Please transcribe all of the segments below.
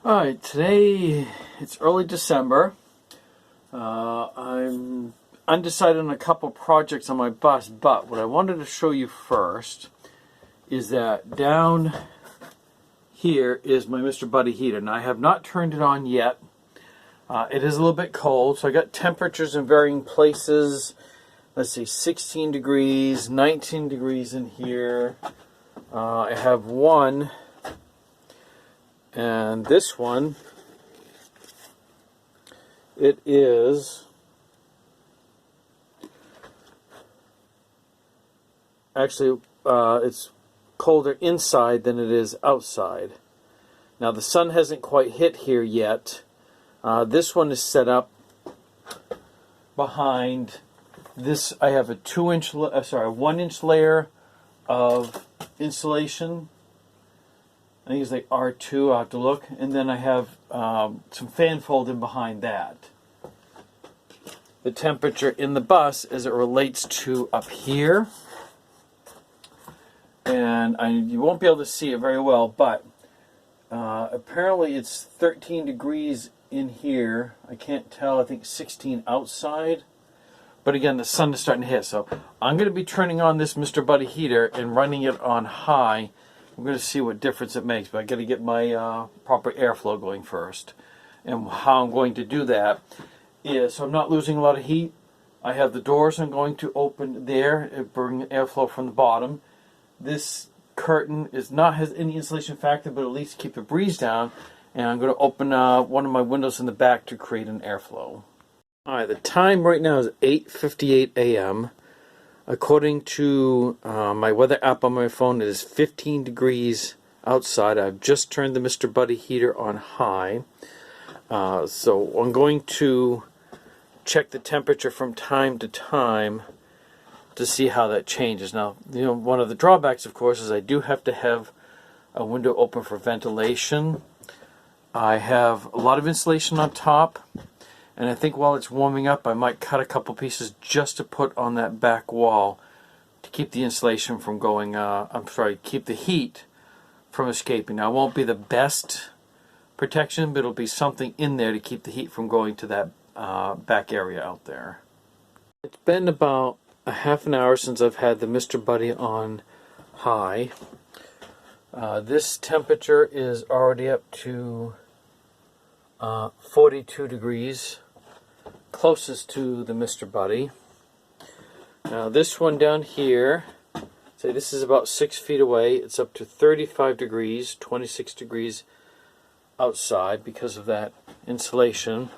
Alright, today it's early December. I'm undecided on a couple projects on my bus, but what I wanted to show you first is that down here is my Mr. Buddy heater. Now, I have not turned it on yet. It is a little bit cold, so I got temperatures in varying places. Let's see, 16 degrees, 19 degrees in here. I have one. And this one, it is actually, it's colder inside than it is outside. Now the sun hasn't quite hit here yet. This one is set up behind this. I have a 1-inch layer of insulation. I think it's like R2, I'll have to look. And then I have some fan folding behind that. The temperature in the bus as it relates to up here. And you won't be able to see it very well, but apparently it's 13 degrees in here. I can't tell, I think 16 outside. But again, the sun is starting to hit. So I'm going to be turning on this Mr. Buddy heater and running it on high. I'm going to see what difference it makes, but I got to get my proper airflow going first. And how I'm going to do that is, so I'm not losing a lot of heat. I have the doors I'm going to open there and bring airflow from the bottom. This curtain has any insulation factor, but at least keep the breeze down. And I'm going to open one of my windows in the back to create an airflow. Alright, the time right now is 8:58 a.m. According to my weather app on my phone, it is 15 degrees outside. I've just turned the Mr. Buddy heater on high. So I'm going to check the temperature from time to time to see how that changes. Now, one of the drawbacks, of course, is I do have to have a window open for ventilation. I have a lot of insulation on top. And I think while it's warming up, I might cut a couple pieces just to put on that back wall to keep the insulation from going, keep the heat from escaping. Now, it won't be the best protection, but it'll be something in there to keep the heat from going to that back area out there. It's been about a half an hour since I've had the Mr. Buddy on high. This temperature is already up to 42 degrees, closest to the Mr. Buddy. Now this one down here, say this is about 6 feet away, it's up to 35 degrees, 26 degrees outside because of that insulation.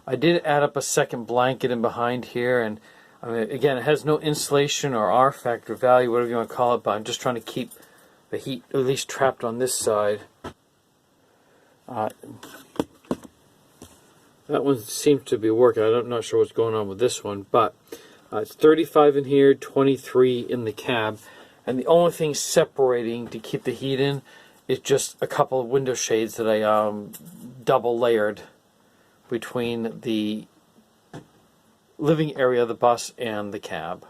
I did add up a second blanket in behind here, and again, it has no insulation or R factor value, whatever you want to call it, but I'm just trying to keep the heat at least trapped on this side. That one seems to be working. I'm not sure what's going on with this one, but it's 35 in here, 23 in the cab. And the only thing separating to keep the heat in is just a couple of window shades that I double layered between the living area of the bus and the cab.